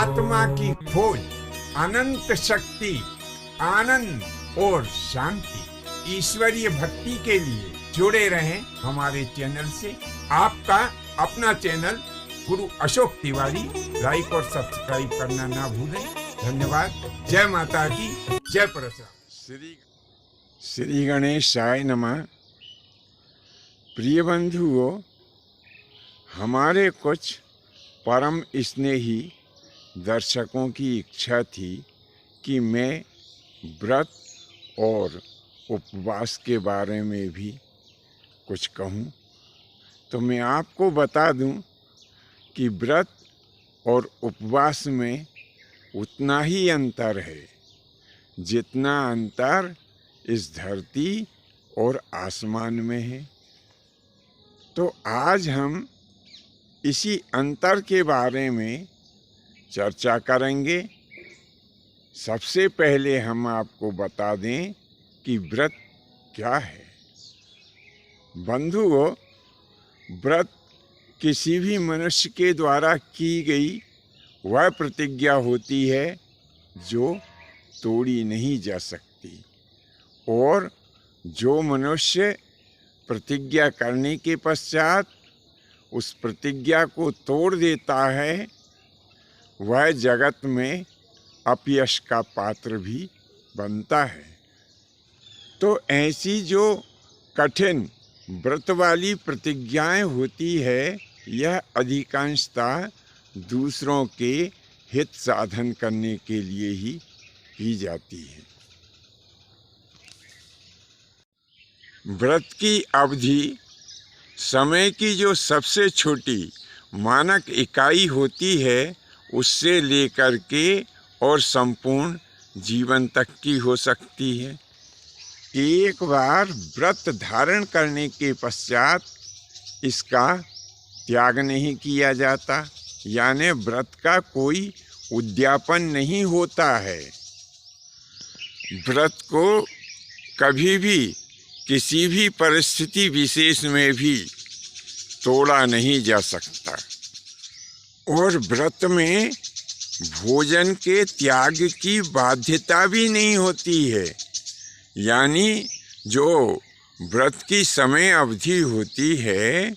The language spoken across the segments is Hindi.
आत्मा की खोज, अनंत शक्ति, आनंद और शांति, ईश्वरीय भक्ति के लिए जुड़े रहें हमारे चैनल से। आपका अपना चैनल गुरु अशोक तिवारी, लाइक और सब्सक्राइब करना ना भूलें। धन्यवाद। जय माता की, जय परशुराम। श्री गणेशाय नमः। प्रिय बंधुओं, हमारे कुछ परम स्नेही दर्शकों की इच्छा थी कि मैं व्रत और उपवास के बारे में भी कुछ कहूँ। तो मैं आपको बता दूं कि व्रत और उपवास में उतना ही अंतर है जितना अंतर इस धरती और आसमान में है। तो आज हम इसी अंतर के बारे में चर्चा करेंगे। सबसे पहले हम आपको बता दें कि व्रत क्या है। बंधुओं, व्रत किसी भी मनुष्य के द्वारा की गई वह प्रतिज्ञा होती है जो तोड़ी नहीं जा सकती, और जो मनुष्य प्रतिज्ञा करने के पश्चात उस प्रतिज्ञा को तोड़ देता है वह जगत में अपयश का पात्र भी बनता है। तो ऐसी जो कठिन व्रत वाली प्रतिज्ञाएं होती है, यह अधिकांशतः दूसरों के हित साधन करने के लिए ही की जाती है। व्रत की अवधि समय की जो सबसे छोटी मानक इकाई होती है उससे लेकर के और संपूर्ण जीवन तक की हो सकती है। एक बार व्रत धारण करने के पश्चात इसका त्याग नहीं किया जाता, यानी व्रत का कोई उद्यापन नहीं होता है। व्रत को कभी भी किसी भी परिस्थिति विशेष में भी तोड़ा नहीं जा सकता, और व्रत में भोजन के त्याग की बाध्यता भी नहीं होती है। यानी जो व्रत की समय अवधि होती है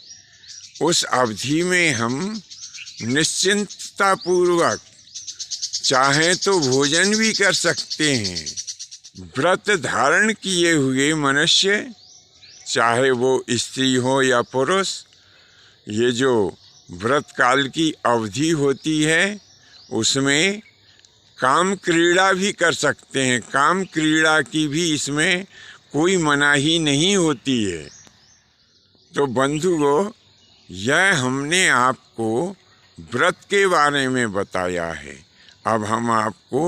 उस अवधि में हम निश्चिंतता पूर्वक चाहे तो भोजन भी कर सकते हैं। व्रत धारण किए हुए मनुष्य, चाहे वो स्त्री हो या पुरुष, ये जो व्रत काल की अवधि होती है उसमें काम क्रीड़ा भी कर सकते हैं। काम क्रीड़ा की भी इसमें कोई मनाही नहीं होती है। तो बंधुओं, यह हमने आपको व्रत के बारे में बताया है। अब हम आपको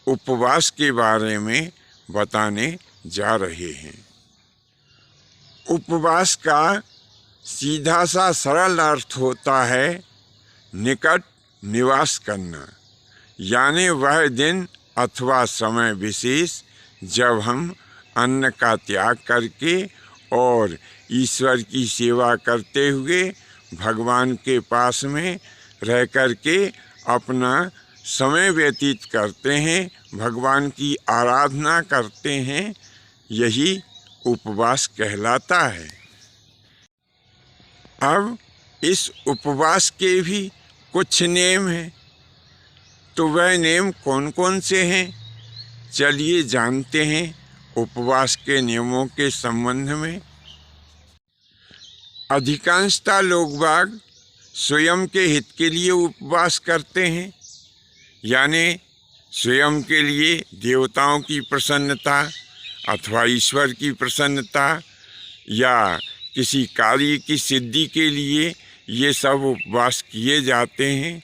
उपवास के बारे में बताने जा रहे हैं। उपवास का सीधा सा सरल अर्थ होता है निकट निवास करना, यानी वह दिन अथवा समय विशेष जब हम अन्न का त्याग करके और ईश्वर की सेवा करते हुए भगवान के पास में रह कर के अपना समय व्यतीत करते हैं, भगवान की आराधना करते हैं, यही उपवास कहलाता है। अब इस उपवास के भी कुछ नियम हैं। तो वह नियम कौन कौन से हैं, चलिए जानते हैं उपवास के नियमों के संबंध में। अधिकांशतः लोग बाग स्वयं के हित के लिए उपवास करते हैं, यानी स्वयं के लिए देवताओं की प्रसन्नता अथवा ईश्वर की प्रसन्नता या किसी कार्य की सिद्धि के लिए ये सब उपवास किए जाते हैं।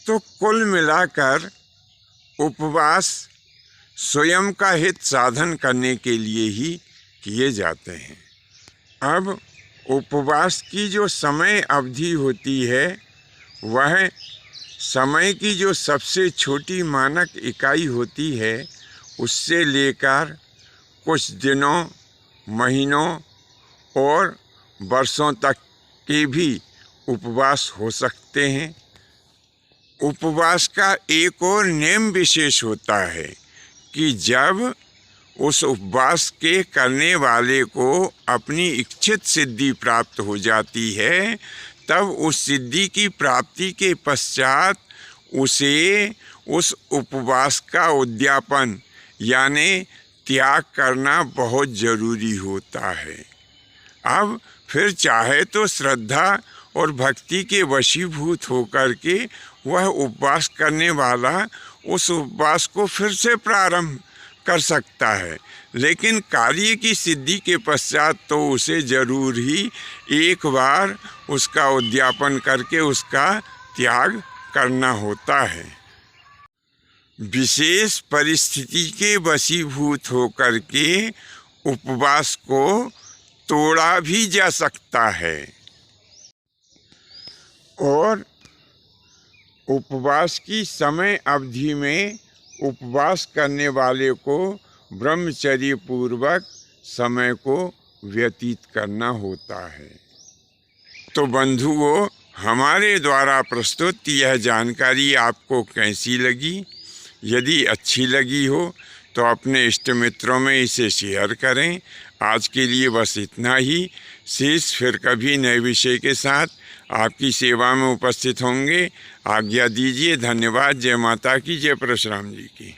तो कुल मिलाकर उपवास स्वयं का हित साधन करने के लिए ही किए जाते हैं। अब उपवास की जो समय अवधि होती है वह समय की जो सबसे छोटी मानक इकाई होती है उससे लेकर कुछ दिनों, महीनों और वर्षों तक के भी उपवास हो सकते हैं। उपवास का एक और नियम विशेष होता है कि जब उस उपवास के करने वाले को अपनी इच्छित सिद्धि प्राप्त हो जाती है, तब उस सिद्धि की प्राप्ति के पश्चात उसे उस उपवास का उद्यापन यानी त्याग करना बहुत ज़रूरी होता है। अब फिर चाहे तो श्रद्धा और भक्ति के वशीभूत होकर के वह उपवास करने वाला उस उपवास को फिर से प्रारंभ कर सकता है, लेकिन कार्य की सिद्धि के पश्चात तो उसे जरूर ही एक बार उसका उद्यापन करके उसका त्याग करना होता है। विशेष परिस्थिति के वशीभूत होकर के उपवास को तोड़ा भी जा सकता है और उपवास की समय अवधि में उपवास करने वाले को ब्रह्मचर्य पूर्वक समय को व्यतीत करना होता है। तो बंधुओं, हमारे द्वारा प्रस्तुत यह जानकारी आपको कैसी लगी? यदि अच्छी लगी हो तो अपने इष्ट मित्रों में इसे शेयर करें। आज के लिए बस इतना ही। शेष फिर कभी नए विषय के साथ आपकी सेवा में उपस्थित होंगे। आज्ञा दीजिए। धन्यवाद। जय माता की, जय परशुराम जी की।